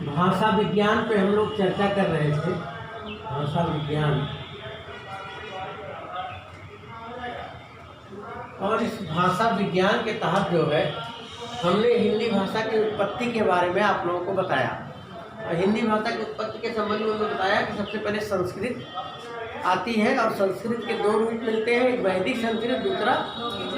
भाषा विज्ञान पे हम लोग चर्चा कर रहे थे। भाषा विज्ञान, और इस भाषा विज्ञान के तहत जो है हमने हिंदी भाषा की उत्पत्ति के बारे में आप लोगों को बताया। और हिंदी भाषा की उत्पत्ति के संबंध में उन्होंने बताया कि सबसे पहले संस्कृत आती है, और संस्कृत के दो रूप मिलते हैं, एक वैदिक संस्कृत, दूसरा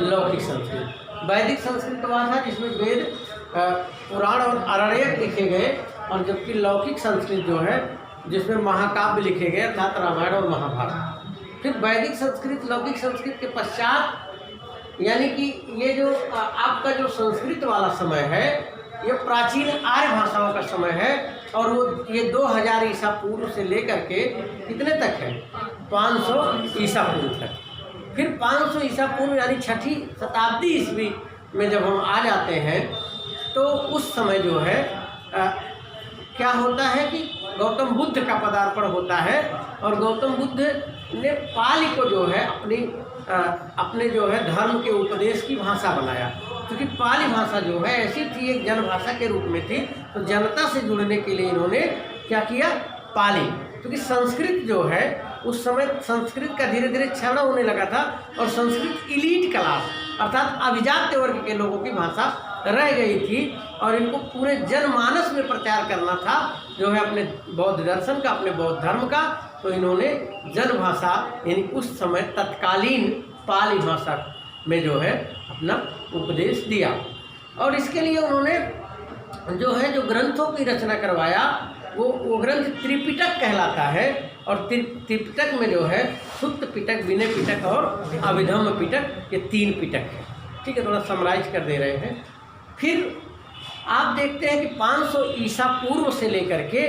लौकिक संस्कृत। वैदिक संस्कृत वह था जिसमें वेद, पुराण और आरण्यक लिखे गए, और जबकि लौकिक संस्कृत जो है जिसमें महाकाव्य लिखे गए अर्थात रामायण और महाभारत। फिर वैदिक संस्कृत लौकिक संस्कृत के पश्चात, यानी कि ये जो आपका जो संस्कृत वाला समय है ये प्राचीन आर्य भाषाओं का समय है, और वो ये 2000 ईसा पूर्व से लेकर के कितने तक है, 500 ईसा पूर्व तक। फिर 500 ईसा पूर्व यानी 6ठी शताब्दी ईस्वी में जब हम आ जाते हैं तो उस समय जो है क्या होता है कि गौतम बुद्ध का पदार्पण होता है, और गौतम बुद्ध ने पाली को जो है अपने जो है धर्म के उपदेश की भाषा बनाया। क्योंकि पाली भाषा जो है ऐसी थी, एक जन भाषा के रूप में थी, तो जनता से जुड़ने के लिए इन्होंने क्या किया, पाली। क्योंकि संस्कृत जो है उस समय संस्कृत का धीरे धीरे क्षरण होने लगा था, और संस्कृत इलीट क्लास अर्थात अभिजात्य वर्ग के लोगों की भाषा रह गई थी, और इनको पूरे जनमानस में प्रचार करना था जो है अपने बौद्ध दर्शन का, अपने बौद्ध धर्म का। तो इन्होंने जन भाषा यानी उस समय तत्कालीन पाली भाषा में जो है अपना उपदेश दिया। और इसके लिए उन्होंने जो है जो ग्रंथों की रचना करवाया वो ग्रंथ त्रिपिटक कहलाता है। और त्रिपिटक में जो है सुत्त पिटक, विनय पिटक और अभिधम्म पिटक, ये 3 पिटक है। ठीक है, थोड़ा समराइज कर दे रहे हैं। फिर आप देखते हैं कि 500 ईसा पूर्व से लेकर के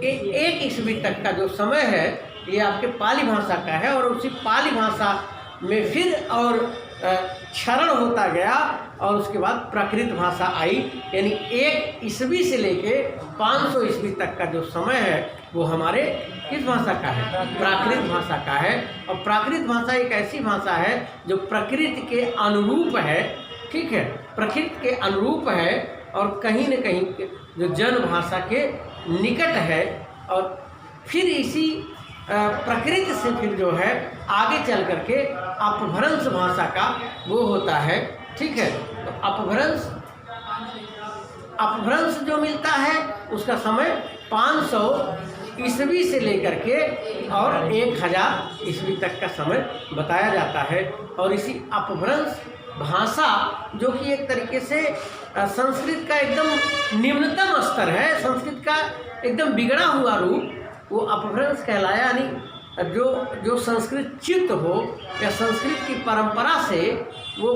1 ईस्वी तक का जो समय है ये आपके पाली भाषा का है, और उसी पाली भाषा में फिर और क्षरण होता गया, और उसके बाद प्राकृत भाषा आई। यानी 1 ईस्वी से लेके 500 ईस्वी तक का जो समय है वो हमारे किस भाषा का है, प्राकृत भाषा का है। और प्राकृत भाषा एक ऐसी भाषा है जो प्रकृति के अनुरूप है। ठीक है, प्रकृति के अनुरूप है, और कहीं न कहीं जो जन भाषा के निकट है। और फिर इसी प्रकृति से फिर जो है आगे चल करके अपभ्रंश भाषा का वो होता है। ठीक है, तो अपभ्रंश जो मिलता है उसका समय 500 ईस्वी से लेकर के और 1000 ईस्वी तक का समय बताया जाता है। और इसी अपभ्रंश भाषा जो कि एक तरीके से संस्कृत का एकदम निम्नतम स्तर है, संस्कृत का एकदम बिगड़ा हुआ रूप, वो अपभ्रंश कहलाया। यानी जो संस्कृत चित्त हो या संस्कृत की परंपरा से वो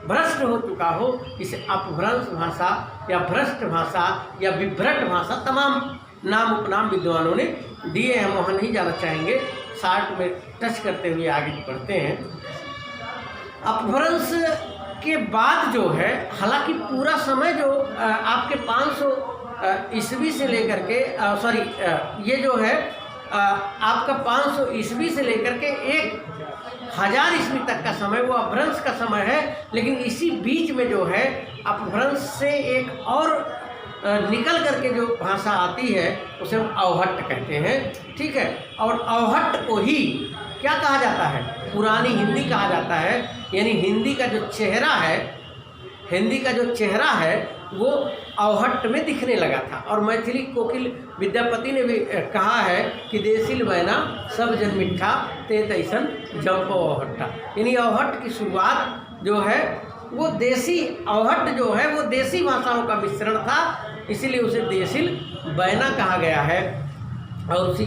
भ्रष्ट हो चुका हो, इसे अपभ्रंश भाषा या भ्रष्ट भाषा या विभ्रट भाषा, तमाम नाम उपनाम विद्वानों ने दिए हैं। हम वहाँ नहीं जाना चाहेंगे, शार्ट में टच करते हुए आगे बढ़ते हैं। अपभ्रंश के बाद जो है, हालांकि पूरा समय जो आपके 500 ईस्वी से लेकर के ये जो है आपका 500 ईस्वी से लेकर के 1000 ईस्वी तक का समय वो अपभ्रंश का समय है। लेकिन इसी बीच में जो है अपभ्रंश से एक और निकल करके जो भाषा आती है उसे हम अवहट्ट कहते हैं। ठीक है, और अवहट्ट को ही क्या कहा जाता है, पुरानी हिंदी कहा जाता है। यानी हिंदी का जो चेहरा है वो अवहट्ट में दिखने लगा था। और मैथिली कोकिल विद्यापति ने भी कहा है कि देसिल बैना सब जन मिठा ते तैसन जंपो अवहट्टा। यानी अवहट्ट की शुरुआत जो है वो देसी, अवहट्ट जो है वो देसी भाषाओं का मिश्रण था, इसीलिए उसे देसिल बैना कहा गया है। और उसी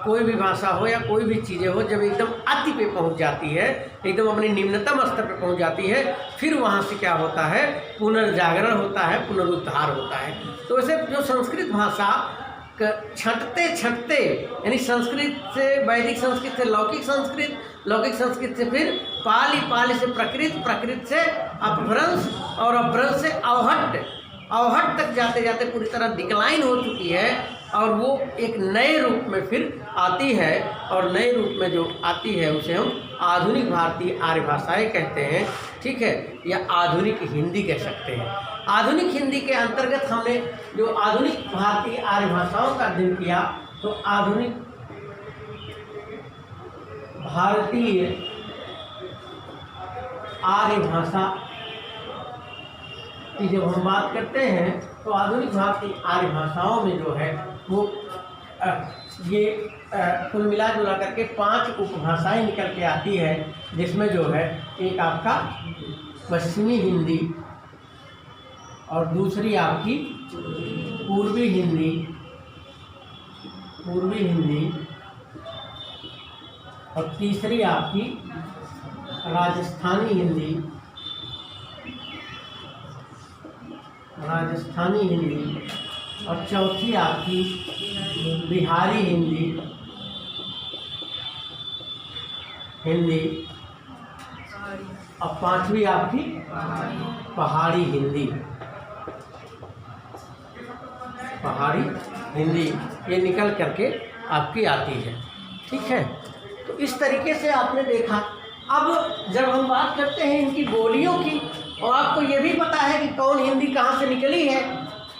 कोई भी भाषा हो या कोई भी चीज़ें हो, जब एकदम अति पे पहुंच जाती है, एकदम अपने निम्नतम स्तर पे पहुंच जाती है, फिर वहाँ से क्या होता है, पुनर्जागरण होता है, पुनरुद्धार होता है। तो वैसे जो संस्कृत भाषा छंटते यानी संस्कृत से वैदिक संस्कृत से लौकिक संस्कृत, लौकिक संस्कृत से फिर पाली से प्रकृत से अपभ्रंश, और अपभ्रंश से अवहट्ट तक जाते जाते पूरी तरह डिक्लाइन हो चुकी है। और वो एक नए रूप में फिर आती है, और नए रूप में जो आती है उसे हम आधुनिक भारतीय आर्य भाषाएँ कहते हैं, ठीक है, या आधुनिक हिंदी कह सकते हैं। आधुनिक हिंदी के अंतर्गत हमने जो आधुनिक भारतीय आर्य भाषाओं का अध्ययन किया, तो आधुनिक भारतीय आर्य भाषा की जब हम बात करते हैं, तो आधुनिक भारतीय आर्य भाषाओं में जो है वो ये कुल मिला जुला करके 5 उपभाषाएं निकल के आती है, जिसमें जो है एक आपका पश्चिमी हिंदी, और दूसरी आपकी पूर्वी हिंदी, और तीसरी आपकी राजस्थानी हिंदी, और चौथी आपकी बिहारी हिंदी, और 5वीं आपकी पहाड़ी हिंदी, ये निकल करके आपकी आती है, ठीक है। तो इस तरीके से आपने देखा। अब जब हम बात करते हैं इनकी बोलियों की, और आपको ये भी पता है कि कौन हिंदी कहाँ से निकली है।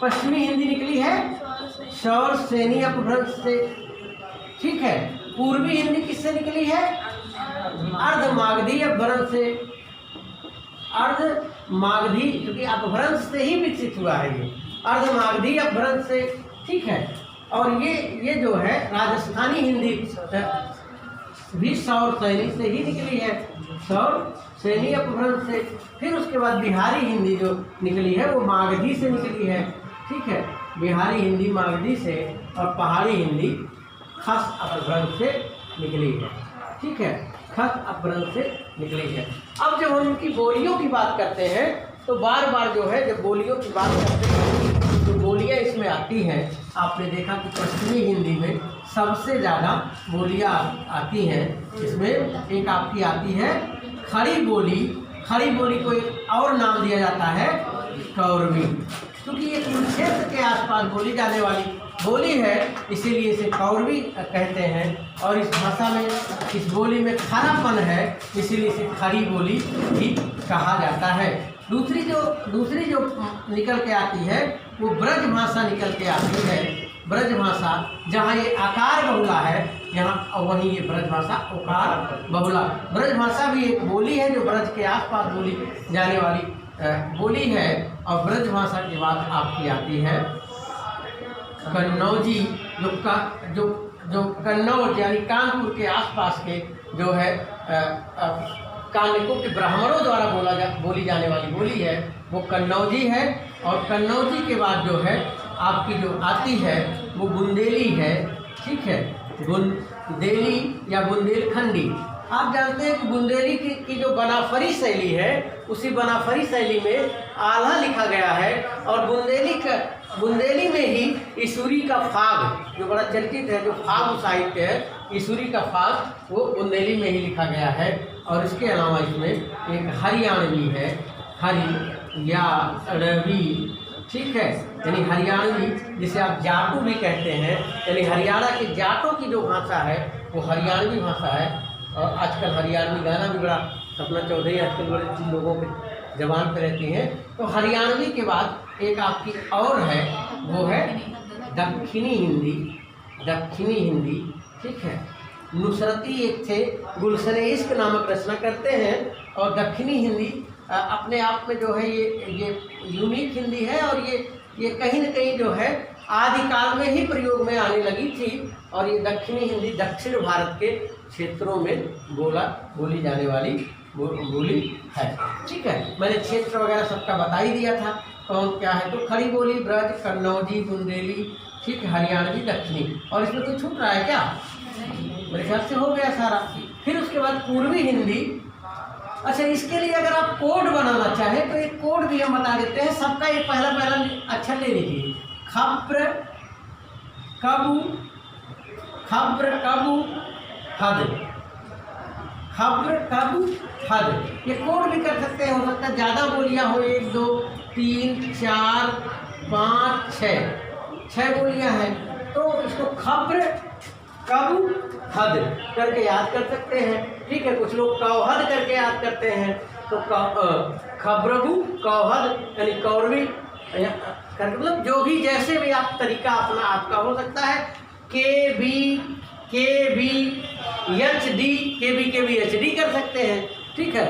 पश्चिमी हिंदी निकली है सौर सेनी अपभ्रंश से, ठीक है। पूर्वी हिंदी किससे निकली है? अर्धमागधी अपभ्रंश से, अर्धमागधी, क्योंकि अपभ्रंश से ही विकसित हुआ है ये, अर्धमागधी अपभ्रंश से, ठीक है। और ये जो है राजस्थानी हिंदी भी सौर सैनी से ही निकली है, सौर सैनी अपभ्रंश से। फिर उसके बाद बिहारी हिंदी जो निकली है वो मागधी से निकली है, ठीक है। बिहारी हिंदी मागधी से, और पहाड़ी हिंदी खस अपभ्रंश से निकली है, ठीक है, खस अपभ्रंश से निकली है। अब जब हम उनकी बोलियों की बात करते हैं, तो बार बार जो है जब बोलियों की बात करते हैं, तो बोलियां इसमें आती हैं। आपने देखा कि पश्चिमी हिंदी में सबसे ज़्यादा बोलियां आती हैं। इसमें एक आपकी आती है खड़ी बोली। खड़ी बोली को एक और नाम दिया जाता है कौरवी, क्योंकि ये कुरुक्षेत्र के आसपास बोली जाने वाली बोली है, इसीलिए इसे कौरवी कहते हैं। और इस भाषा में, इस बोली में खरापन है, इसीलिए इसे खड़ी बोली भी कहा जाता है। दूसरी जो निकल के आती है वो ब्रज भाषा निकल के आती है। ब्रज भाषा, जहाँ ये आकार बहुला है यहाँ, वहीं ये ब्रज भाषा ओकार बहुला। ब्रज भाषा भी एक बोली है जो ब्रज के आसपास बोली जाने वाली बोली है। और ब्रज भाषा के बाद आपकी आती है कन्नौजी, जो कन्नौज यानी कानपुर के आसपास के जो है कान्यकुब्ज ब्राह्मणों द्वारा बोली जाने वाली बोली है, वो कन्नौजी है। और कन्नौजी के बाद जो है आपकी जो आती है वो बुंदेली है, ठीक है, बुंदेली या बुंदेलखंडी। आप जानते हैं कि बुंदेली की जो बनाफरी शैली है, उसी बनाफरी शैली में आल्हा लिखा गया है। और बुंदेली में ही ईश्वरी का फाग, जो बड़ा चर्चित है, जो फाग साहित्य है, ईश्वरी का फाग, वो बुंदेली में ही लिखा गया है। और इसके अलावा इसमें एक हरियाणवी है, हरियाणवी, ठीक है, यानी हरियाणवी, जिसे आप जाटू भी कहते हैं, यानी हरियाणा के जाटों की जो भाषा है वो हरियाणवी भाषा है। और आजकल हरियाणवी गाना भी बड़ा, सपना चौधरी आजकल बड़े लोगों के जबान पर रहती हैं। तो हरियाणवी के बाद एक आपकी और है, वो है दक्षिणी हिंदी, ठीक है। नुसरती एक थे, गुलशन इश्क नामक रचना करते हैं। और दक्षिणी हिंदी अपने आप में जो है ये यूनिक हिंदी है, और ये कहीं न कहीं जो है आदिकाल में ही प्रयोग में आने लगी थी। और ये दक्षिणी हिंदी दक्षिण भारत के क्षेत्रों में बोली जाने वाली बोली है, ठीक है। मैंने क्षेत्र वगैरह सबका बता ही दिया था कौन क्या है। तो खड़ी बोली, ब्रज, कन्नौजी, बुंदेली, ठीक है, हरियाणवी, दक्षिणी। और इसमें कोई छूट रहा है क्या? मेरे ख्याल से हो गया सारा। फिर उसके बाद पूर्वी हिंदी। अच्छा, इसके लिए अगर आप कोड बनाना चाहें तो एक कोड भी हम बता देते हैं। सबका एक पहला अक्षर ले लीजिए। खब्र कबू, हद। ये कोड भी कर सकते हैं, हो सकता है ज़्यादा बोलियां हो, 1 2 3 4 5 6 बोलियां हैं, तो इसको खब्र कबू हद करके याद कर सकते हैं। ठीक है, कुछ लोग कौहद करके याद करते हैं, तो खब्रबू कौहद यानी कौरवी करके, मतलब जो भी जैसे भी आप तरीका अपना आपका हो सकता है। के बी एच डी कर सकते हैं। ठीक है,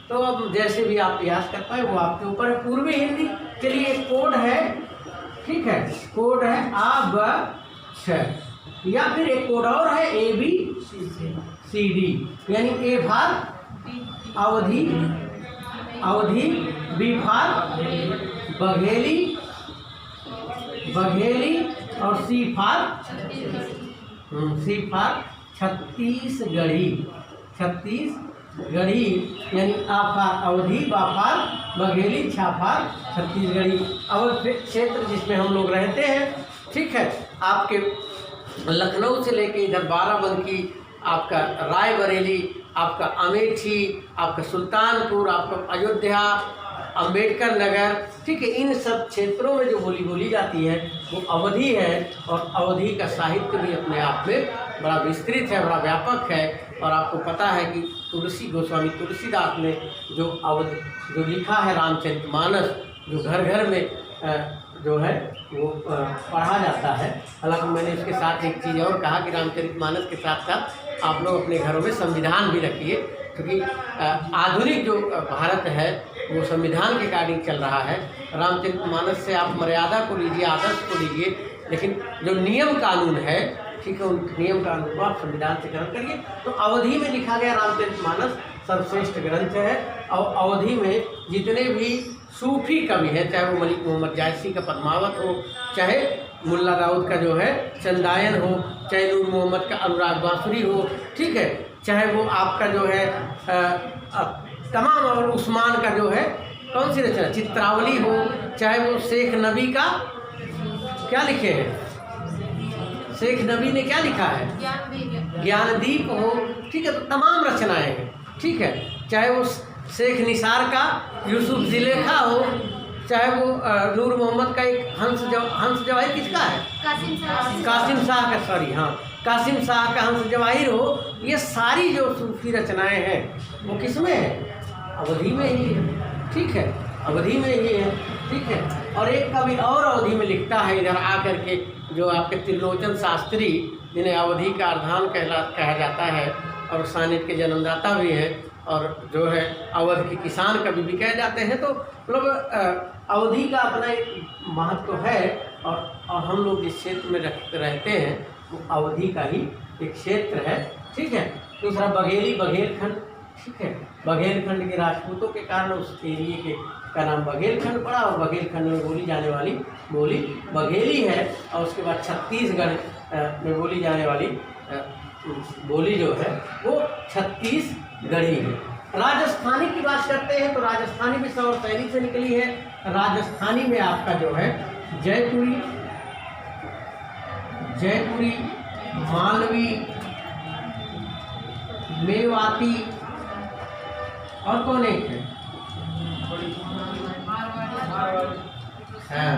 तो अब जैसे भी आप प्रयास कर पाए वो आपके ऊपर है। पूर्वी हिंदी के लिए एक कोड है। ठीक है, कोड है आ ब छ, या फिर एक कोड और है ए बी सी डी, यानी ए भार अवधि, बी भार बघेली और सी फार छत्तीसगढ़ी यानी आफार अवधि, बाफार बघेली, छाफार छत्तीसगढ़ी। अवध क्षेत्र जिसमें हम लोग रहते हैं। ठीक है, आपके लखनऊ से लेके इधर बाराबंकी, आपका रायबरेली, आपका अमेठी, आपका सुल्तानपुर, आपका अयोध्या, अंबेडकर नगर। ठीक है, इन सब क्षेत्रों में जो बोली जाती है वो अवधी है। और अवधी का साहित्य भी अपने आप में बड़ा विस्तृत है, बड़ा व्यापक है। और आपको पता है कि गोस्वामी तुलसीदास ने जो लिखा है रामचरितमानस, जो घर घर में जो है वो पढ़ा जाता है। हालांकि मैंने इसके साथ एक चीज़ और कहा कि रामचरितमानस के साथ साथ आप लोग अपने घरों में संविधान भी रखिए, क्योंकि आधुनिक जो भारत है वो संविधान के अकॉर्डिंग चल रहा है। रामचरितमानस से आप मर्यादा को लीजिए, आदर्श को लीजिए, लेकिन जो नियम कानून है, ठीक है, उन नियम कानून को आप संविधान से ग्रहण करिए। तो अवधि में लिखा गया रामचरितमानस सर्वश्रेष्ठ ग्रंथ है। और अवधि में जितने भी सूफी कवि हैं, चाहे वो मलिक मोहम्मद जायसी का पद्मावत हो, चाहे मुल्ला दाऊद का जो है चंदायन हो, चाहे नूर मोहम्मद का अनुराग बांसुरी हो, ठीक है, चाहे वो आपका जो है तमाम, और उस्मान का जो है कौन सी रचना चित्रावली हो, चाहे वो शेख नबी का क्या लिखे हैं, शेख नबी ने क्या लिखा है, ज्ञानदीप हो। ठीक है, तो तमाम रचनाएं हैं। ठीक है, चाहे वो शेख निसार का यूसुफ ज़ुलेखा हो, चाहे वो नूर मोहम्मद का एक हंस जवाहिर किसका है, कासिम शाह का, सॉरी हाँ, कासिम शाह का हंस जवाहिर हो। ये सारी जो सूफी रचनाएं हैं वो किस में है, अवधि में ही है। ठीक है, अवधि में ही है। ठीक है, और एक कवि और अवधि में लिखता है इधर आकर के, जो आपके त्रिलोचन शास्त्री, जिन्हें अवधि का अर्धान कहा जाता है, और सानिट के जन्मदाता भी हैं, और जो है अवध के किसान कवि भी कहे जाते हैं। तो मतलब अवधि का अपना एक महत्व है। और हम लोग जिस क्षेत्र में रहते हैं वो अवधि का ही एक क्षेत्र है। ठीक है, दूसरा बघेलखंड। ठीक है, बघेलखंड के राजपूतों के कारण उस एरिए का नाम बघेलखंड पड़ा, और बघेलखंड में बोली जाने वाली बोली बघेली है। और उसके बाद छत्तीसगढ़ में बोली जाने वाली बोली जो है वो छत्तीसगढ़ी है। राजस्थानी की बात करते हैं तो राजस्थानी भी सौर शैली से निकली है। राजस्थानी में आपका जो है जयपुरी, मालवी, मेवाती, और कौन एक है, हाँ,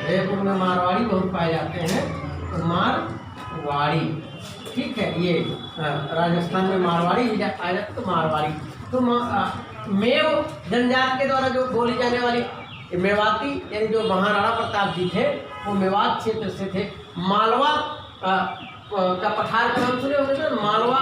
जयपुर में मारवाड़ी बहुत पाए जाते हैं, तो मारवाड़ी। ठीक है, ये राजस्थान में मारवाड़ी भी पाया जाता है, तो मारवाड़ी। तो मेव जनजाति के द्वारा जो बोली जाने वाली मेवाती, यानी जो महाराणा प्रताप जी थे वो मेवात क्षेत्र से थे। मालवा का पठार का नाम सुने होंगे ना, मालवा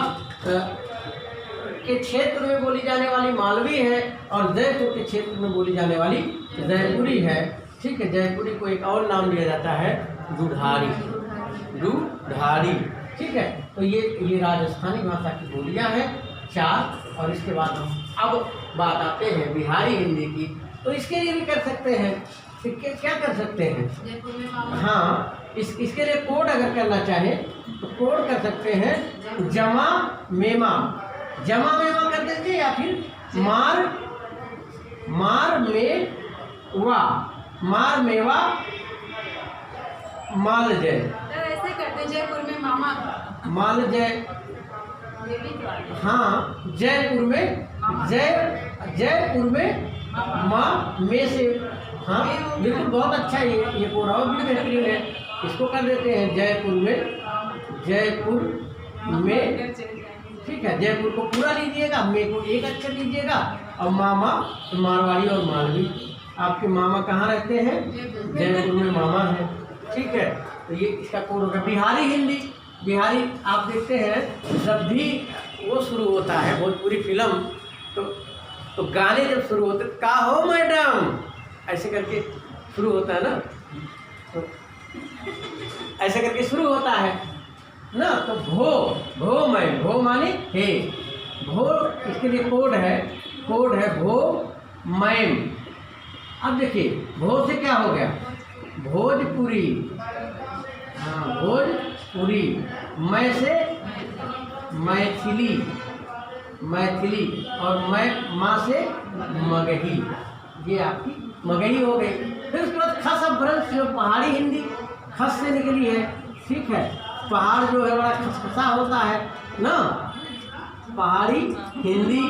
के क्षेत्र में बोली जाने वाली मालवी है, और जयपुर के क्षेत्र में बोली जाने वाली जयपुरी है। ठीक है, जयपुरी को एक और नाम दिया जाता है दुधारी। ठीक है, तो ये राजस्थानी भाषा की बोलियां हैं 4। और इसके बाद हम अब बात आते हैं बिहारी हिंदी की। तो इसके लिए भी कर सकते हैं, क्या कर सकते हैं, हाँ, इसके लिए कोड अगर करना चाहें तो कोड कर सकते हैं जमा मेमा कर देंगे, या फिर मार मेवा माल जय, ऐसे करते जयपुर में मामा, माल जय, हाँ, जयपुर में माँ में से, हाँ बिल्कुल, बहुत अच्छा ये कोड और भी बेहतरीन है। इसको कर देते हैं जयपुर में, जयपुर में, ठीक है। जयपुर को पूरा लीजिएगा, में को एक अक्षर लीजिएगा, और मामा तो मारवाड़ी और मालवी। आपके मामा कहाँ रहते हैं? जयपुर में मामा है, ठीक है। तो ये इसका कोड होगा। बिहारी हिंदी, बिहारी आप देखते हैं जब भी वो शुरू होता है भोजपुरी फिल्म, तो गाने जब शुरू होते का हो मैडम ऐसे करके शुरू होता है ना, तो ऐसे करके शुरू होता है ना। तो भो मैं, भो माने हे, भो इसके लिए कोड है भो मैम। अब देखिए भो से क्या हो गया? भोजपुरी, हाँ भोजपुरी। मैं से मैथिली, मैथिली, और मैं माँ से मगही, ये आपकी मगही हो गई। फिर उसके बाद खस अपभ्रंश, जो पहाड़ी हिंदी खस से निकली है, ठीक है। पहाड़ जो है बड़ा खसखसा होता है ना, पहाड़ी हिंदी।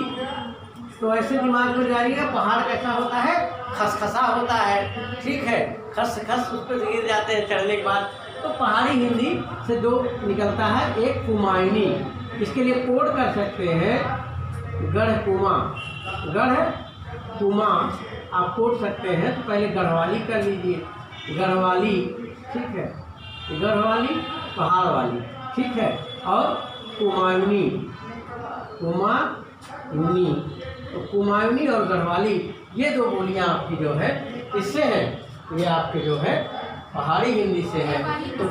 तो ऐसे दिमाग में जाइएगा, पहाड़ कैसा होता है? खसखसा होता है, ठीक है। खस खस उस पर गिर जाते हैं चढ़ने के बाद। तो पहाड़ी हिंदी से दो निकलता है, एक कुमायूनी। इसके लिए कोड कर सकते हैं गढ़कुमा, गढ़कुमा आप कोड सकते हैं। तो पहले गढ़वाली कर लीजिए, गढ़वाली, ठीक है। गढ़वाली पहाड़ वाली, ठीक है। और कुमायूनी, कुमायूनी, तो कुमायूनी और गढ़वाली ये दो बोलियां आपकी जो है इससे है, ये आपके जो है पहाड़ी हिंदी से है। तो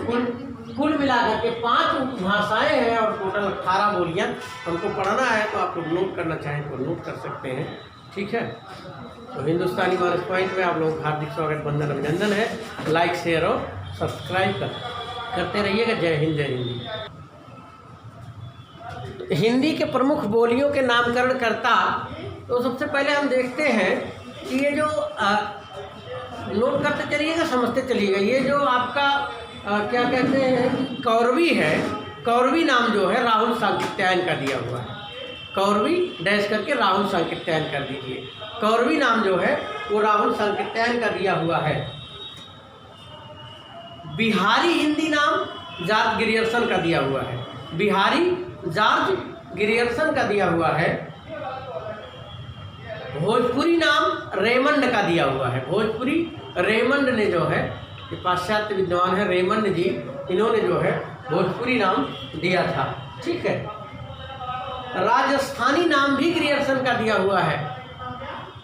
कुल मिलाकर के 5 भाषाएं हैं और टोटल 18 बोलियां हमको पढ़ाना है। तो आप लोग नोट करना चाहें तो नोट कर सकते हैं, ठीक है। तो हिंदुस्तानी मानस पॉइंट में आप लोगों का हार्दिक स्वागत, वंदन, अभिनंदन है। लाइक, शेयर और सब्सक्राइब करते रहिएगा। जय हिंद, जय हिंदी। तो हिंदी के प्रमुख बोलियों के नामकरण करता, तो सबसे पहले हम देखते हैं कि ये जो नोट करते चलिएगा, समझते चलिएगा। ये जो आपका क्या कहते हैं कौरवी है, कौरवी नाम जो है राहुल सांकृत्यायन का दिया हुआ है। कौरवी डैश करके राहुल सांकृत्यायन कर दीजिए। कौरवी नाम जो है वो राहुल सांकृत्यायन का दिया हुआ है। बिहारी हिंदी नाम जॉर्ज ग्रियर्सन का दिया हुआ है। बिहारी जॉर्ज ग्रियर्सन का दिया हुआ है। भोजपुरी नाम रेमंड का दिया हुआ है। भोजपुरी रेमंड ने जो है, ये पाश्चात्य विद्वान है रेमंड जी, इन्होंने जो है भोजपुरी नाम दिया था, ठीक है। राजस्थानी नाम भी ग्रियर्सन का दिया हुआ है।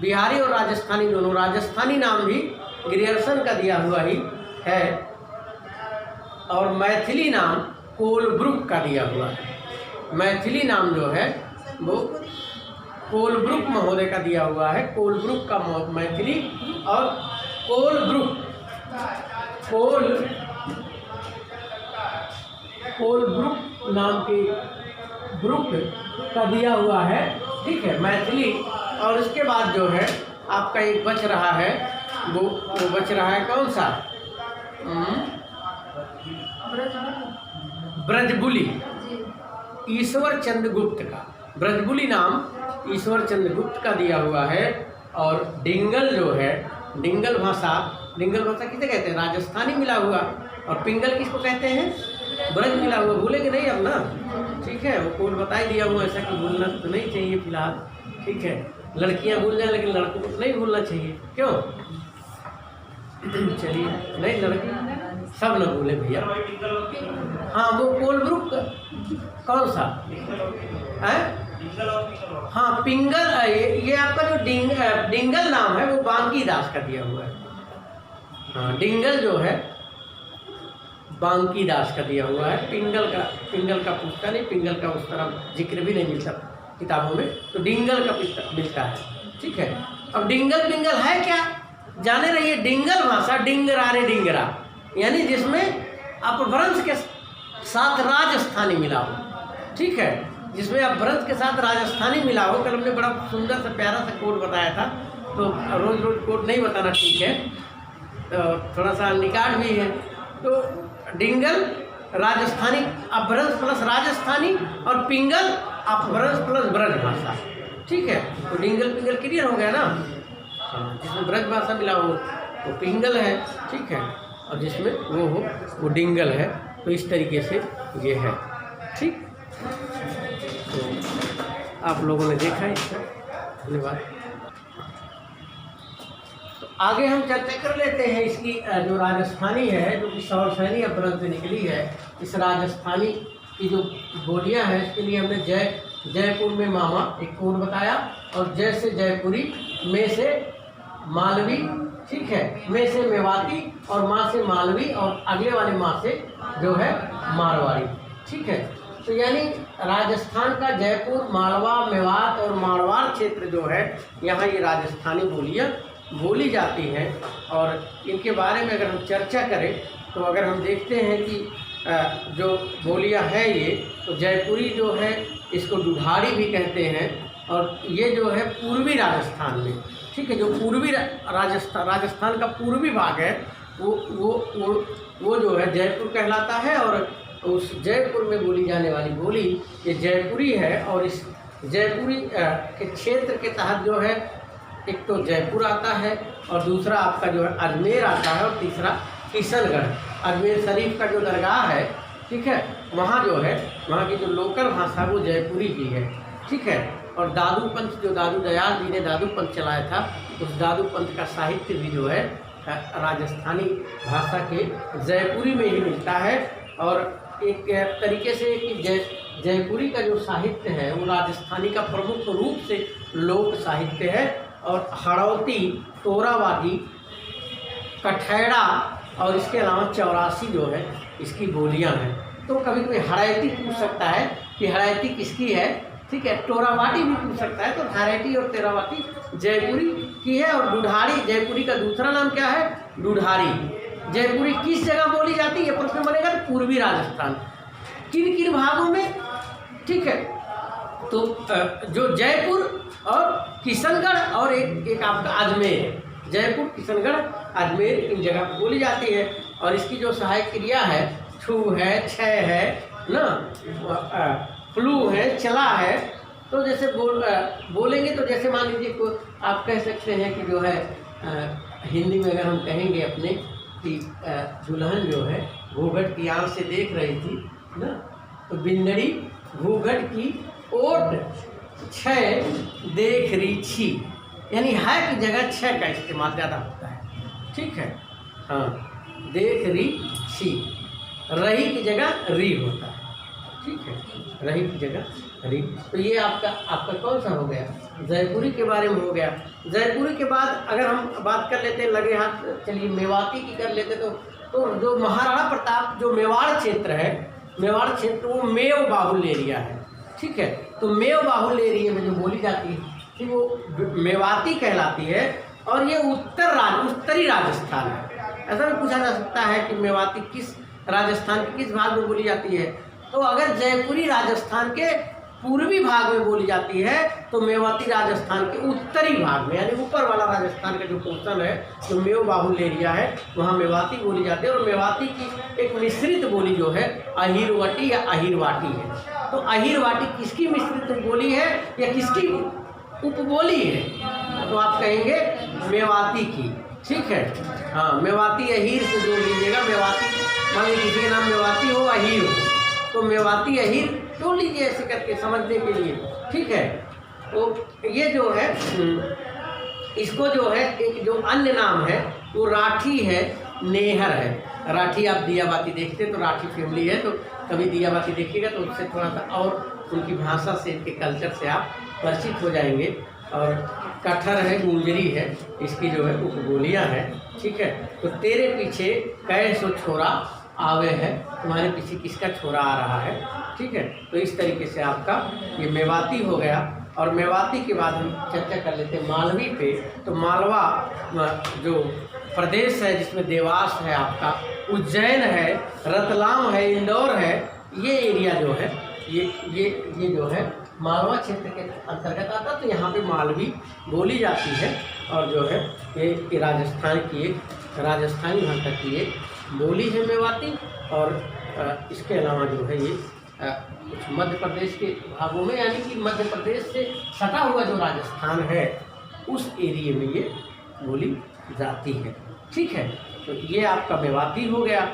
बिहारी और राजस्थानी दोनों, राजस्थानी नाम भी ग्रियर्सन का दिया हुआ ही है। और मैथिली नाम कोलब्रुक का दिया हुआ है। मैथिली नाम जो है वो कोलब्रुक महोदय का दिया हुआ है। कोलब्रुक का मैथिली, और कोलब्रुक नाम के ब्रुक का दिया हुआ है, ठीक है, मैथिली। और उसके बाद जो है आपका एक बच रहा है, वो बच रहा है कौन सा? ब्रजबुली, ईश्वर चंद्र गुप्त का। ब्रजबुली नाम ईश्वर चंद्र गुप्त का दिया हुआ है। और डिंगल जो है, डिंगल भाषा किसे कहते हैं? राजस्थानी मिला हुआ। और पिंगल किसको कहते हैं? ब्रज मिला हुआ। भूलेंगे नहीं अब ना, ठीक है। वो कोड बता ही दिया हुआ, ऐसा कि भूलना तो नहीं चाहिए फिलहाल, ठीक है। लड़कियां भूल जाए लेकिन लड़कों को नहीं भूलना चाहिए, क्यों? चलिए, नहीं लड़की सब न भूले भैया। हाँ, वो कोलब्रुक कौन सा है? हाँ, पिंगल। ये आपका जो डिंगल नाम है वो बांकी दास का दिया हुआ है। हाँ, डिंगल जो है बांकी दास का दिया हुआ है। पिंगल का पूछता नहीं, पिंगल का उस तरह जिक्र भी नहीं मिलता किताबों में, तो डिंगल का मिलता है, ठीक है। अब डिंगल पिंगल है क्या, जाने रहिए। डिंगल भाषा डिंगरा रे डिंगरा, यानी जिसमें अपभ्रंश के साथ राजस्थानी मिला हो, ठीक है। जिसमें अपभ्रंश के साथ राजस्थानी मिला हो। कल हमने बड़ा सुंदर सा प्यारा सा कोड बताया था, तो रोज रोज कोड नहीं बताना ठीक है, तो थोड़ा सा निकाल भी है। तो डिंगल राजस्थानी, अपभ्रंश प्लस राजस्थानी, और पिंगल अपभ्रंश प्लस ब्रज भाषा, ठीक है। तो डिंगल पिंगल क्लियर हो गया ना। जिसमें ब्रज भाषा मिला हो तो पिंगल है, ठीक है। और जिसमें वो हो वो डिंगल है। तो इस तरीके से ये है। ठीक, तो आप लोगों ने देखा इसका, धन्यवाद। तो आगे हम चर्चा कर लेते हैं इसकी जो राजस्थानी है, जो कि सौरसैनी अपभ्रंश से निकली है। इस राजस्थानी की जो बोलियां हैं, इसके लिए हमने जयपुर में मामा एक कोड बताया, और जय से जयपुरी, में से मालवी, ठीक है, में से मेवाती, और माँ से मालवी, और अगले वाले माँ से जो है मारवाड़ी। ठीक है, तो यानी राजस्थान का जयपुर, मालवा, मेवात और मारवाड़ क्षेत्र जो है, यहाँ ये राजस्थानी बोलियाँ बोली जाती हैं। और इनके बारे में अगर हम चर्चा करें तो अगर हम देखते हैं कि जो बोलियाँ हैं ये, तो जयपुरी जो है इसको दुधाड़ी भी कहते हैं, और ये जो है पूर्वी राजस्थान में, ठीक है, जो पूर्वी राजस्थान का पूर्वी भाग है वो जो है जयपुर कहलाता है। और उस जयपुर में बोली जाने वाली बोली ये जयपुरी है। और इस जयपुरी के क्षेत्र के तहत जो है एक तो जयपुर आता है, और दूसरा आपका जो है अजमेर आता है, और तीसरा किशनगढ़। अजमेर शरीफ का जो दरगाह है, ठीक है, वहाँ जो है वहाँ की जो लोकल भाषा वो जयपुरी की है। ठीक है, और दादू पंथ, जो दादू दयाल जी ने दादू पंथ चलाया था, उस दादू पंथ का साहित्य भी जो है राजस्थानी भाषा के जयपुरी में ही मिलता है। और एक तरीके से कि जयपुरी का जो साहित्य है वो राजस्थानी का प्रमुख रूप से लोक साहित्य है। और हड़ौती, तोरावादी, कठैड़ा और इसके अलावा 84 जो है इसकी बोलियां हैं। तो कभी कोई हड़ैती पूछ सकता है कि हड़ैती किसकी है, ठीक है, टोरावाटी भी पूछ सकता है। तो हड़ैती और तेरावाटी जयपुरी की है। और दुधारी, जयपुरी का दूसरा नाम क्या है, दुधारी। जयपुरी किस जगह बोली जाती है, ये प्रश्न बनेगा। तो पूर्वी राजस्थान, किन किन भागों में, ठीक है। तो जो जयपुर और किशनगढ़ और एक आपका अजमेर, जयपुर, किशनगढ़, अजमेर, इन जगह पर बोली जाती है। और इसकी जो सहायक क्रिया है, छू है, छय है ना, फ्लू है, चला है। तो जैसे बोलेंगे तो जैसे मान लीजिए को आप कह सकते हैं कि जो है हिंदी में अगर हम कहेंगे अपने कि दुल्हन जो है घूंघट की आंख से देख रही थी ना, तो बिंदड़ी घूंघट की ओट छय देख रही छी, यानी है की जगह छय का इस्तेमाल ज़्यादा होता है। ठीक है, हाँ, देख रही छी, रही की जगह री होता है। ठीक है, रही की जगह री। तो ये आपका कौन सा हो गया, जयपुरी के बारे में हो गया। जयपुरी के बाद अगर हम बात कर लेते हैं लगे हाथ, चलिए मेवाती की कर लेते। तो जो महाराणा प्रताप जो मेवाड़ क्षेत्र है, मेवाड़ क्षेत्र वो मेव बाहुल्य एरिया है। ठीक है, तो मेव बाहुल्य एरिया में जो बोली जाती है कि वो मेवाती कहलाती है। और ये उत्तरी राजस्थान है। ऐसा भी पूछा जा सकता है कि मेवाती किस राजस्थान के किस भाग में बोली जाती है। तो अगर जयपुरी राजस्थान के पूर्वी भाग में बोली जाती है तो मेवाती राजस्थान के उत्तरी भाग में, यानी ऊपर वाला राजस्थान का जो पोर्शन है, जो मेव बाहुल्य एरिया है, वहाँ मेवाती बोली जाती है। और मेवाती की एक मिश्रित बोली जो है अहिरवटी या अहिरवाटी है। तो अहिरवाटी किसकी मिश्रित बोली है या किसकी उपबोली है, तो आप कहेंगे मेवाती की। ठीक है, हाँ, मेवाती अहीर से जोड़ लीजिएगा। मेवाती मान लीजिए किसी का नाम मेवाती हो, अहीर हो, तो मेवाती अहीर जोड़ लीजिए ऐसे करके समझने के लिए। ठीक है, तो ये जो है इसको जो है एक जो अन्य नाम है वो राठी है, नेहर है। राठी आप दिया बाती देखते तो राठी फैमिली है, तो कभी दिया बाती देखिएगा तो उससे थोड़ा सा और उनकी भाषा से, इनके कल्चर से आप परिचित हो जाएंगे। और कटहर है, गुंजरी है, इसकी जो है उपबोलियाँ हैं। ठीक है, तो तेरे पीछे कैसो छोरा आवे है, तुम्हारे पीछे किसका छोरा आ रहा है। ठीक है, तो इस तरीके से आपका ये मेवाती हो गया। और मेवाती के बाद हम चर्चा कर लेते हैं मालवी पे। तो मालवा जो प्रदेश है जिसमें देवास है, आपका उज्जैन है, रतलाम है, इंदौर है, ये एरिया जो है ये जो है मालवा क्षेत्र के अंतर्गत आता। तो यहाँ पे मालवी बोली जाती है। और जो है ये राजस्थान की एक राजस्थानी भाषा की एक बोली है मेवाती। और इसके अलावा जो है ये कुछ मध्य प्रदेश के भागों में, यानी कि मध्य प्रदेश से सटा हुआ जो राजस्थान है उस एरिए में ये बोली जाती है। ठीक है, तो ये आपका मेवाती हो गया।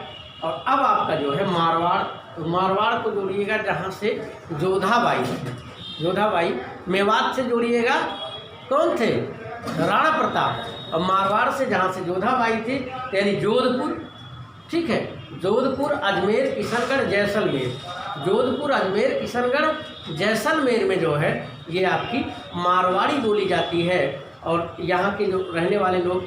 और अब आपका जो है मारवाड़, तो मारवाड़ को जोड़िएगा जहाँ से जोधाबाई है, जोधाबाई। मेवात से जोड़िएगा कौन थे, राणा प्रताप। और मारवाड़ से जहाँ से जोधाबाई थी यानी जोधपुर। ठीक है, जोधपुर, अजमेर, किशनगढ़, जैसलमेर। जोधपुर, अजमेर, किशनगढ़, जैसलमेर में जो है ये आपकी मारवाड़ी बोली जाती है। और यहाँ के जो रहने वाले लोग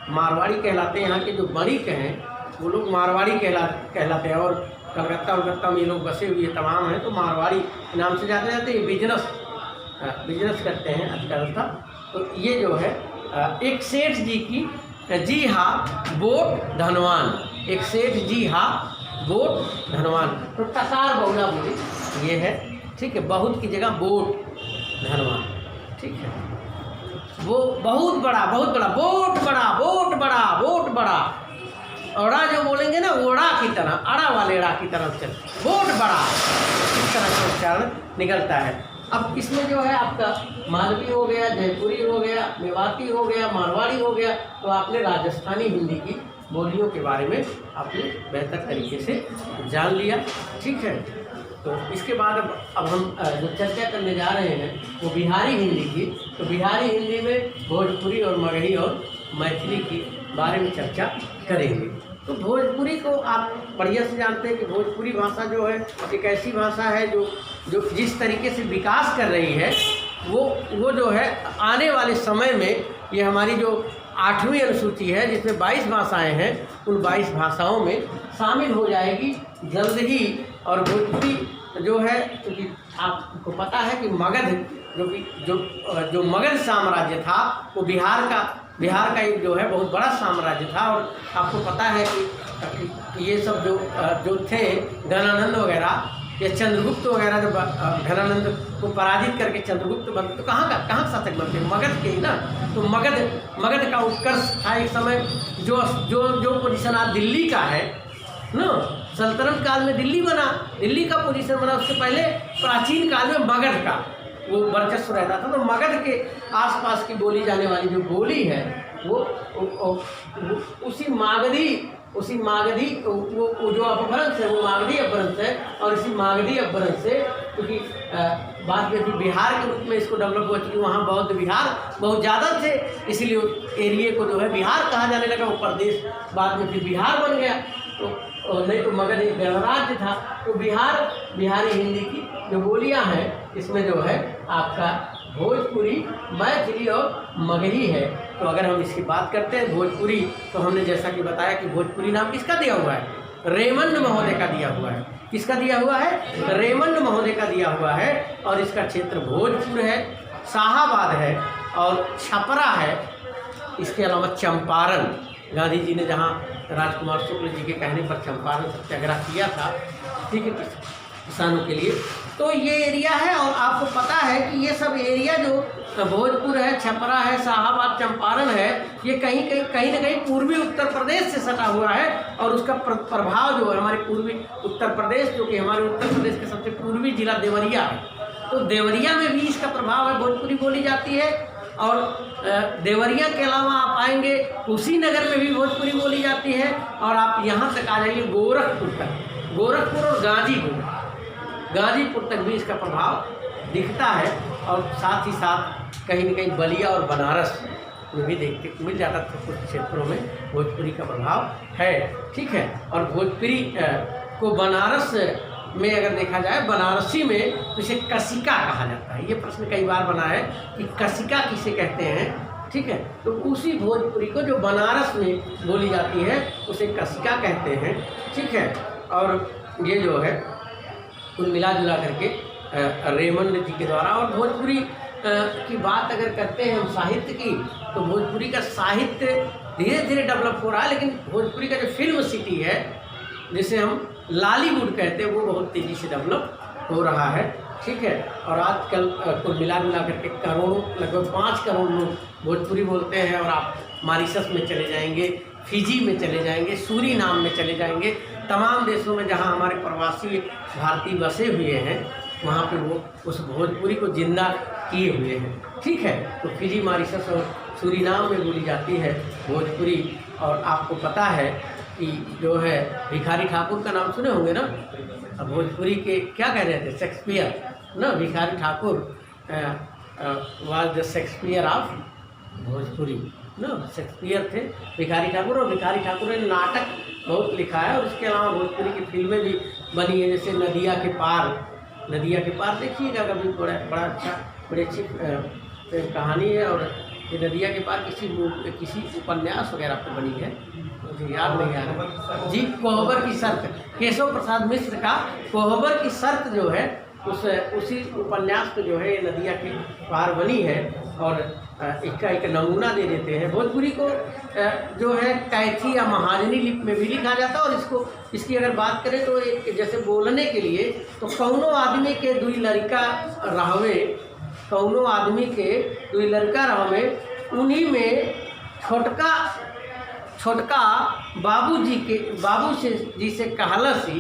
मारवाड़ी कहलाते हैं। यहाँ के जो बणिक हैं वो लोग मारवाड़ी कहलाते हैं। और कलकत्ता में ये लोग बसे हुए तमाम हैं तो मारवाड़ी नाम से जाते जाते हैं। बिजनेस करते हैं आजकल का। तो ये जो है एक सेठ जी की, जी हाँ बोट धनवान, एक सेठ जी हाँ बोट धनवान। तो टकार बहुला बोली ये है। ठीक है, बहुत की जगह बोट धनवान। ठीक है, वो बहुत बड़ा बोट बड़ा। औड़ा जो बोलेंगे ना ओड़ा की तरह, अड़ा वाले अड़ा की तरफ चल, बोट बड़ा, इस तरह का उच्चारण निकलता है। अब इसमें जो है आपका मालवी हो गया, जयपुरी हो गया, मेवाती हो गया, मारवाड़ी हो गया। तो आपने राजस्थानी हिंदी की बोलियों के बारे में आपने बेहतर तरीके से जान लिया। ठीक है, तो इसके बाद अब हम जो चर्चा करने जा रहे हैं वो बिहारी हिंदी की। तो बिहारी हिंदी में भोजपुरी और मगही और मैथिली की बारे में चर्चा करेंगे। तो भोजपुरी को आप बढ़िया से जानते हैं कि भोजपुरी भाषा जो है एक ऐसी भाषा है जो जिस तरीके से विकास कर रही है वो जो है आने वाले समय में ये हमारी जो 8वीं अनुसूची है जिसमें 22 भाषाएं हैं उन 22 भाषाओं में शामिल हो जाएगी जल्द ही। और भोजपुरी जो है क्योंकि आपको पता है कि मगध जो मगध साम्राज्य था वो बिहार का एक जो है बहुत बड़ा साम्राज्य था। और आपको पता है कि ये सब जो थे गणानंद वगैरह या चंद्रगुप्त वगैरह, जब घनानंद को पराजित करके चंद्रगुप्त बनते तो कहाँ शासक बनते, मगध के ही ना। तो मगध का उत्कर्ष था एक समय। जो पोजीशन आज दिल्ली का है ना, सल्तनत काल में दिल्ली का पोजीशन बना। उसके पहले प्राचीन काल में मगध का वो वर्चस्व रहता था। तो मगध के आसपास की बोली जाने वाली जो बोली है वो उसी मागधी वो जो अपभ्रंश है वो मागधी अपभ्रंश है। और इसी मागधी अपभ्रंश से क्योंकि बाद में फिर बिहार के रूप में इसको डेवलप हुआ क्योंकि वहाँ बौद्ध विहार बहुत ज़्यादा थे, इसीलिए एरिए को जो है बिहार कहा जाने लगा। वो प्रदेश बाद में फिर बिहार बन गया। तो नहीं तो मगध एक गणराज्य था। तो बिहारी हिंदी की जो बोलियां हैं इसमें जो है आपका भोजपुरी, मैथिली और मगही है। तो अगर हम इसकी बात करते हैं भोजपुरी, तो हमने जैसा कि बताया कि भोजपुरी नाम किसका दिया हुआ है, रेमंड महोदय का दिया हुआ है। किसका दिया हुआ है, रेमंड महोदय का दिया हुआ है। और इसका क्षेत्र भोजपुर है, शाहाबाद है और छपरा है। इसके अलावा चंपारण, गांधी जी ने जहाँ राजकुमार शुक्ल जी के कहने पर चंपारण सत्याग्रह किया था, ठीक है, किसानों के लिए। तो ये एरिया है। और आपको पता है कि ये सब एरिया जो भोजपुर है, छपरा है, शाहाबाद, चंपारण है, ये कहीं न कहीं पूर्वी उत्तर प्रदेश से सटा हुआ है। और उसका प्रभाव जो है हमारे पूर्वी उत्तर प्रदेश, जो कि हमारे उत्तर प्रदेश के सबसे पूर्वी जिला देवरिया है, तो देवरिया में भी इसका प्रभाव है, भोजपुरी बोली जाती है। और देवरिया के अलावा आप आएंगे कुशीनगर में भी भोजपुरी बोली जाती है। और आप यहाँ तक आ जाइए गोरखपुर तक, गोरखपुर और गाजीपुर तक भी इसका प्रभाव दिखता है। और साथ ही साथ कहीं न कहीं बलिया और बनारस में भी देखते मिल जाता था, कुछ क्षेत्रों में भोजपुरी का प्रभाव है। ठीक है, और भोजपुरी को बनारस में अगर देखा जाए, बनारसी में तो इसे कसिका कहा जाता है। ये प्रश्न कई बार बना है कि कसिका किसे कहते हैं। ठीक है, तो उसी भोजपुरी को जो बनारस में बोली जाती है उसे कसिका कहते हैं। ठीक है, और ये जो है कुल मिला जुला करके रेमंड जी के द्वारा। और भोजपुरी की बात अगर करते हैं हम साहित्य की, तो भोजपुरी का साहित्य धीरे धीरे डेवलप हो रहा है। लेकिन भोजपुरी का जो फिल्म सिटी है जिसे हम लॉलीवुड कहते हैं, वो बहुत तेज़ी से डेवलप हो रहा है। ठीक है, और आजकल कुल मिला करके करोड़ों, लगभग 5 करोड़ लोग भोजपुरी बोलते हैं। और आप मॉरिशस में चले जाएंगे, फिजी में चले जाएंगे, सूरीनाम में चले जाएंगे, तमाम देशों में जहां हमारे प्रवासी भारतीय बसे हुए हैं वहां पे वो उस भोजपुरी को जिंदा किए हुए हैं। ठीक है, तो फिजी, मॉरिशस और सूरीनाम में बोली जाती है भोजपुरी। और आपको पता है कि जो है भिखारी ठाकुर का नाम सुने होंगे ना। अब भोजपुरी के क्या कह रहे थे, शेक्सपियर ना। Bhikhari Thakur was the Shakespeare of Bhojpuri ना। शेक्सपियर थे भिखारी ठाकुर, और भिखारी ठाकुर ने नाटक बहुत लिखा है। और इसके अलावा भोजपुरी की फिल्में भी बनी है, जैसे नदिया के पार। नदिया के पार देखिएगा कभी, बड़ी अच्छी कहानी है। और ये नदिया के पार किसी उपन्यास वगैरह पर बनी है, मुझे याद नहीं आ रहा जी। कोहबर की शर्त, केशव प्रसाद मिश्र का कोहबर की शर्त जो है उसी उपन्यास पे जो है ये नदिया के पार बनी है। और इसका एक नमूना दे देते हैं। भोजपुरी को जो है कैथी या महाजनी लिपि में भी लिखा जाता है। और इसकी अगर बात करें तो एक जैसे बोलने के लिए तो कौनो आदमी के दुई लड़का रहवे, कौनो आदमी के दुई लड़का रहवे, उन्हीं में छोटका बाबू जी से कहलसी।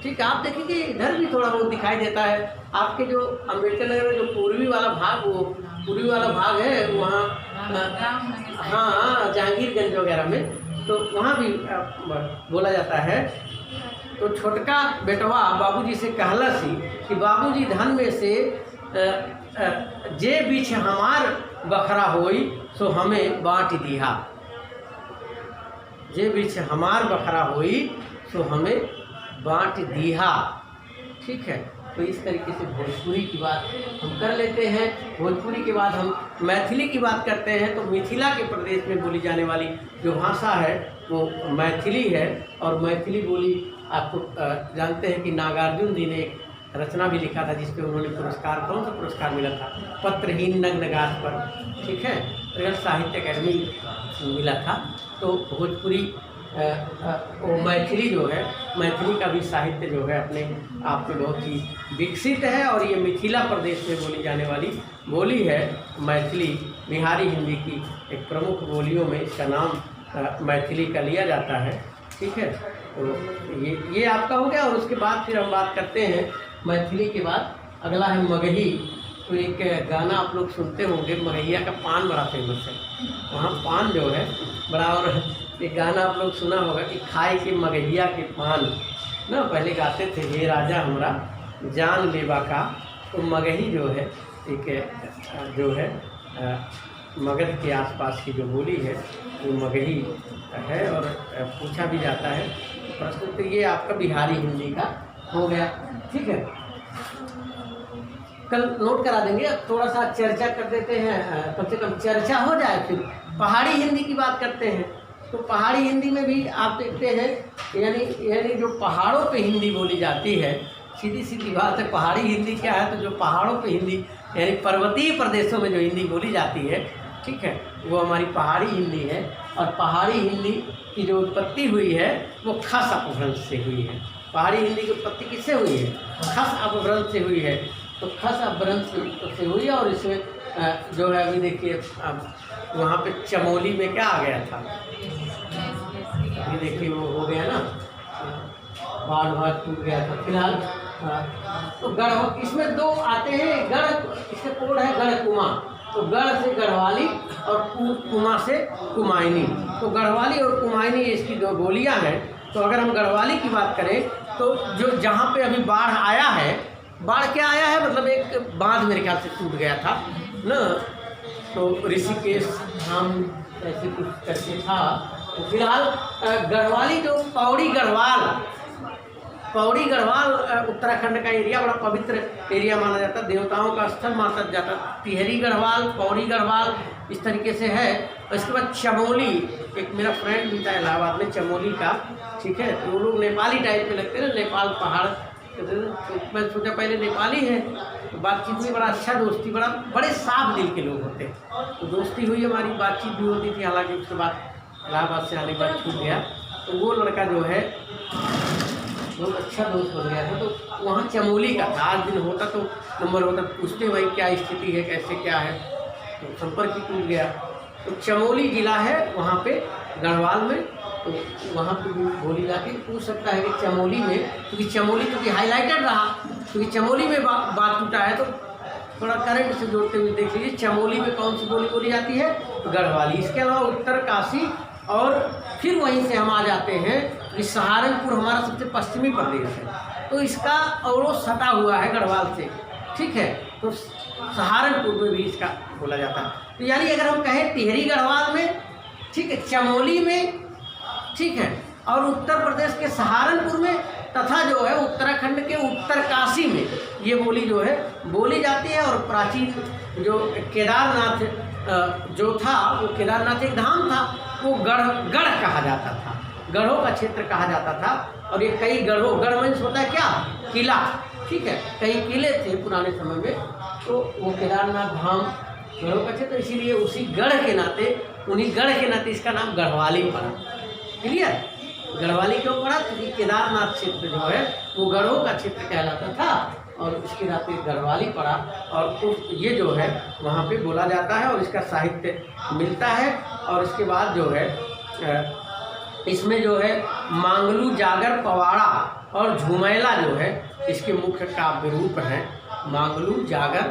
ठीक है, आप देखेंगे इधर भी थोड़ा बहुत दिखाई देता है। आपके जो अम्बेडकर नगर में जो पूर्वी वाला भाग है वहाँ, हाँ जहांगीरगंज वगैरह में, तो वहाँ भी बोला जाता है। तो छोटका बेटवा बाबूजी से कहलसी कि बाबूजी धन में से जे बीच हमार बखरा होई सो हमें बाँट दिया। जे बीच हमार बखरा होई सो हमें बाँट दिया। ठीक है, तो इस तरीके से भोजपुरी की बात हम कर लेते हैं। भोजपुरी के बाद हम मैथिली की बात करते हैं। तो मिथिला के प्रदेश में बोली जाने वाली जो भाषा है वो मैथिली है। और मैथिली बोली आपको जानते हैं कि नागार्जुन जी ने एक रचना भी लिखा था जिस पे उन्होंने पुरस्कार, कौन सा पुरस्कार मिला था, पत्रहीन नग्न गाथ पर। ठीक है, तो साहित्य अकेडमी मिला था। तो भोजपुरी वो मैथिली जो है, मैथिली का भी साहित्य जो है अपने आप में बहुत ही विकसित है। और ये मिथिला प्रदेश में बोली जाने वाली बोली है मैथिली। बिहारी हिंदी की एक प्रमुख बोलियों में इसका नाम मैथिली का लिया जाता है। ठीक है, तो ये आपका हो गया। और उसके बाद फिर हम बात करते हैं मैथिली के बाद अगला है मगही। तो एक गाना आप लोग सुनते होंगे, मगहिया का पान बड़ा फेमस है वहाँ। पान जो है बड़ा, और एक गाना आप लोग सुना होगा कि खाए के मगहिया के पान ना, पहले गाते थे हे राजा हमरा जान लेवा का। तो मगही जो है एक जो है मगध के आसपास की जो बोली है वो मगही है। और पूछा भी जाता है प्रश्न, तो ये आपका बिहारी हिंदी का हो गया। ठीक है, कल नोट करा देंगे। अब थोड़ा सा चर्चा कर देते हैं, कम से कम चर्चा हो जाए। फिर पहाड़ी हिंदी की बात करते हैं। तो पहाड़ी हिंदी में भी आप देखते हैं यानी जो पहाड़ों पे हिंदी बोली जाती है, सीधी सीधी बात है। पहाड़ी हिंदी क्या है, तो जो पहाड़ों पे हिंदी यानी पर्वतीय प्रदेशों में जो हिंदी बोली जाती है, ठीक है, वो हमारी पहाड़ी हिंदी है। और पहाड़ी हिंदी की जो उत्पत्ति हुई है वो खस अपभ्रंश से हुई है। पहाड़ी हिंदी की उत्पत्ति किससे हुई है, खस अपभ्रंश से हुई है। तो खस अपभ्रंश से हुई है। और इसमें जो है अभी देखिए वहाँ पे चमोली में क्या आ गया था, अभी देखिए वो हो गया ना, बाढ़ टूट गया था फिलहाल। तो गढ़, इसमें दो आते हैं गढ़, इसका कोड है गढ़ कुमा। तो गढ़ से गढ़वाली और कुमा से कुमायनी। तो गढ़वाली और कुमायनी इसकी दो बोलियां हैं। तो अगर हम गढ़वाली की बात करें तो जो जहाँ पे अभी बाढ़ आया है, बाढ़ क्या आया है मतलब एक बांध मेरे ख्याल से टूट गया था ना। तो ऋषिकेश धाम ऐसे कुछ करके था। तो फिलहाल गढ़वाली जो पौड़ी गढ़वाल उत्तराखंड का एरिया बड़ा पवित्र एरिया माना जाता है, देवताओं का स्थल माना जाता है। टिहरी गढ़वाल, पौड़ी गढ़वाल इस तरीके से है। और इसके बाद चमोली, एक मेरा फ्रेंड भी था इलाहाबाद में चमोली का, ठीक है। तो वो लोग नेपाली टाइप में लगते हैं ना, नेपाल पहाड़। तो मैं सोचा पहले नेपाली है, तो बातचीत में बड़ा अच्छा दोस्ती, बड़े साफ दिल के लोग होते हैं। तो दोस्ती हुई, हमारी बातचीत भी होती थी। हालांकि उसके बाद इलाहाबाद से आने के बाद छूट गया। तो वो लड़का जो है बहुत अच्छा दोस्त बन गया था। तो वहाँ चमोली का था, आज दिन होता तो नंबर होता, पूछते भाई क्या स्थिति है, कैसे क्या है, तो संपर्क ही टूट गया। तो चमोली जिला है वहाँ पे गढ़वाल में। तो वहाँ पे भी बोली जाती, पूछ सकता है कि चमोली में, क्योंकि चमोली क्योंकि हाईलाइटेड रहा, क्योंकि चमोली में बात टूटा है। तो थोड़ा करंट से जोड़ते हुए देख लीजिए, चमोली में कौन सी बोली बोली जाती है? गढ़वाली। इसके अलावा उत्तरकाशी, और फिर वहीं से हम आ जाते हैं कि सहारनपुर हमारा सबसे पश्चिमी प्रदेश है, तो इसका अवरोध सटा हुआ है गढ़वाल से, ठीक है, तो सहारनपुर में भी इसका बोला जाता है। तो यानी अगर हम कहें टिहरी गढ़वाल में, ठीक है, चमोली में, ठीक है, और उत्तर प्रदेश के सहारनपुर में, तथा जो है उत्तराखंड के उत्तरकाशी में ये बोली जो है बोली जाती है। और प्राचीन जो केदारनाथ जो था, वो केदारनाथ एक धाम था, वो गढ़ कहा जाता था, गढ़ों का क्षेत्र कहा जाता था। और ये कई गढ़ मीन्स होता है क्या? किला, ठीक है, कई किले थे पुराने समय में, तो वो केदारनाथ धाम गढ़ों का क्षेत्र, इसीलिए उसी गढ़ के नाते, उन्हीं गढ़ के नाते इसका नाम गढ़वाली पड़ा। क्लियर? गढ़वाली क्यों पड़ा? क्योंकि केदारनाथ क्षेत्र जो है वो गढ़ों का क्षेत्र कहलाता था, और इसके नाते गढ़वाली पड़ा। और ये जो है वहाँ पे बोला जाता है, और इसका साहित्य मिलता है। और इसके बाद जो है इसमें जो है मांगलू, जागर, पवाड़ा और झुमैला जो है इसके मुख्य काव्य रूप हैं। मांगलू, जागर,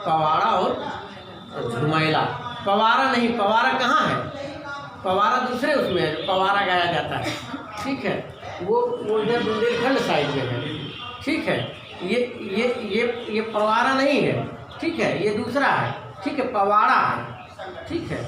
पवाड़ा और झुमैला। पवाड़ा नहीं, पवाड़ा कहाँ है? पवाड़ा दूसरे उसमें है, पवाड़ा गाया जाता है, ठीक है, वो इधर बुंदेलखंड साइड में है, ठीक है। ये पवाड़ा नहीं है, ठीक है, ये दूसरा है, ठीक है, पवाड़ा है, ठीक है।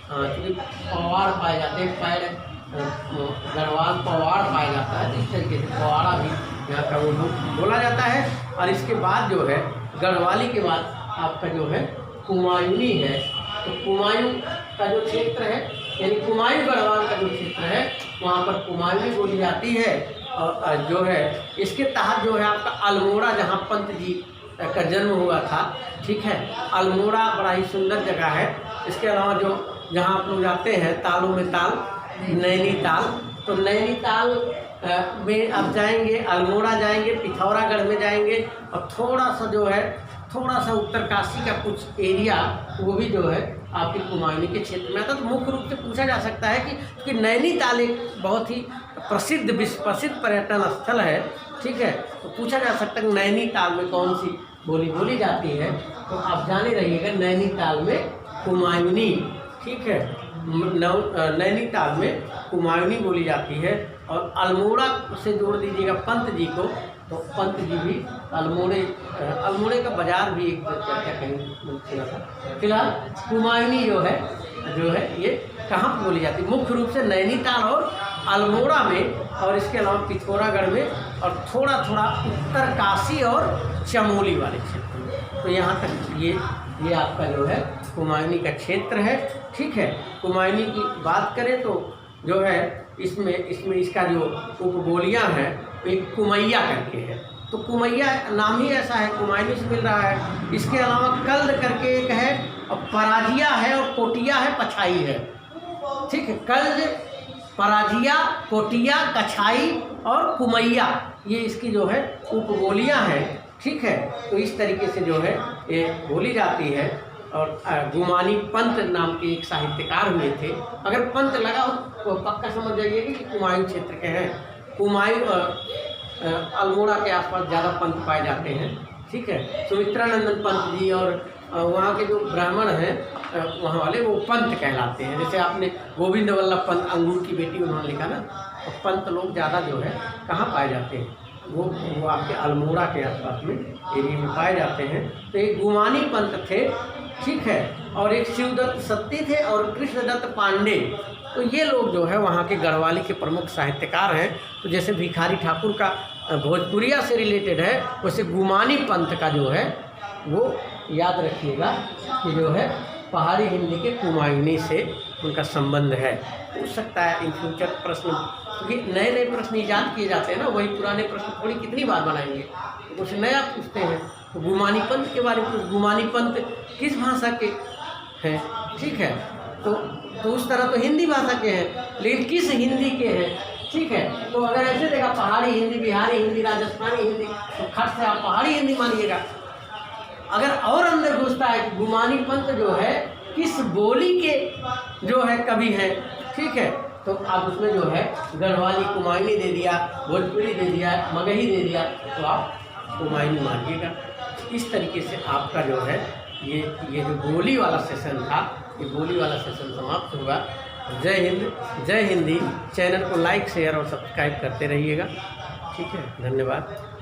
क्योंकि पवाड़ पाए जाते हैं, पैर गढ़वाल पवाड़ पाया जाता है, तो इस तरीके से पवाड़ा भी यहाँ का वो बोला जाता है। और इसके बाद जो है गढ़वाली के बाद आपका जो है कुमायूनी है। तो कुमायूं का जो क्षेत्र है, यानी कुमायूं गढ़वाल का जो क्षेत्र है, वहाँ पर कुमायूनी बोली जाती है। और जो है इसके तहत जो है आपका अल्मोड़ा, जहाँ पंत जी का जन्म हुआ था, ठीक है, अल्मोड़ा बड़ा ही सुंदर जगह है। इसके अलावा जो जहाँ आप लोग जाते हैं तालों में ताल, नैनीताल, तो नैनीताल में आप जाएंगे, अल्मोड़ा जाएंगे, पिथौरागढ़ में जाएंगे, और थोड़ा सा जो है थोड़ा सा उत्तरकाशी का कुछ एरिया वो भी जो है आपके कुमायूनी के क्षेत्र में आता है। तो मुख्य रूप से पूछा जा सकता है कि नैनीताल एक बहुत ही विश्व प्रसिद्ध पर्यटन स्थल है, ठीक है, तो पूछा जा सकता है कि नैनीताल में कौन सी बोली बोली जाती है। तो आप जाने रहिएगा नैनीताल में कुमायूनी, ठीक है, नैनीताल में कुमायूनी बोली जाती है। और अल्मोड़ा से जोड़ दीजिएगा पंत जी को, तो पंत जी भी अल्मोड़े का बाजार भी एक चर्चा कहीं सुना था। फिलहाल कुमायूनी जो है ये कहाँ पर बोली जाती है? मुख्य रूप से नैनीताल और अल्मोड़ा में, और इसके अलावा पिथौरागढ़ में, और थोड़ा थोड़ा उत्तरकाशी और चमोली वाले क्षेत्र में। तो यहाँ तक ये आपका जो है कुमायूनी का क्षेत्र है, ठीक है। कुमायूनी की बात करें तो जो है इसमें इसका जो उपबोलियाँ हैं एक कुमैया करके है। तो कुमैया नाम ही ऐसा है, कुमायूनी से मिल रहा है। इसके अलावा कल्द करके एक है, और पराजिया है, और कोटिया है, पछाई है, ठीक है। कल्द, पराजिया, कोटिया, कछाई और कुमैया, ये इसकी जो है उपबोलियाँ हैं, ठीक है। तो इस तरीके से जो है ये बोली जाती है। और गुमानी पंत नाम के एक साहित्यकार हुए थे। अगर पंत लगा हो तो पक्का समझ जाइएगा कि कुमायूं क्षेत्र के हैं। कुमायूं अल्मोड़ा के आसपास ज़्यादा पंत पाए जाते हैं, ठीक है। सुमित्रानंदन पंत जी और वहाँ के जो ब्राह्मण हैं वहाँ वाले, वो पंत कहलाते हैं। जैसे आपने गोविंद वल्लभ पंत, अंगूर की बेटी, उन्होंने लिखा ना, तो पंत लोग ज़्यादा जो है कहाँ पाए जाते हैं? वो आपके अल्मोड़ा के आसपास में एरिया में पाए जाते हैं। तो एक गुमानी पंत थे, ठीक है, और एक शिवदत्त सत्ती थे, और कृष्णदत्त पांडे। तो ये लोग जो है वहाँ के गढ़वाली के प्रमुख साहित्यकार हैं। तो जैसे भिखारी ठाकुर का भोजपुरिया से रिलेटेड है, वैसे गुमानी पंत का जो है वो याद रखिएगा कि जो है पहाड़ी हिंदी के कुमायूनी से उनका संबंध है। पूछ सकता है इन फ्यूचर प्रश्न, क्योंकि नए नए प्रश्न ईजाद किए जाते हैं ना, वही पुराने प्रश्न थोड़ी कितनी बार बनाएंगे, तो कुछ नया पूछते हैं। तो गुमानी पंत के बारे में, गुमानी पंत किस भाषा के हैं, ठीक है, तो उस तरह तो हिंदी भाषा के हैं, लेकिन किस हिंदी के हैं, ठीक है। तो अगर ऐसे देखा पहाड़ी हिंदी, बिहारी हिंदी, राजस्थानी हिंदी, तो खट से आप पहाड़ी हिंदी मानिएगा। अगर और अंदर घुसता है कि गुमानी पंत जो है किस बोली के जो है कवि हैं, ठीक है, तो आप उसमें जो है गढ़वाली कुमायूनी दे दिया, भोजपुरी दे दिया, मगही दे दिया, तो आप कुमायूनी मानिएगा। इस तरीके से आपका जो है ये जो बोली वाला सेशन था, ये बोली वाला सेशन समाप्त हुआ। जय हिंद, जय हिंदी। चैनल को लाइक, शेयर और सब्सक्राइब करते रहिएगा। ठीक है, धन्यवाद।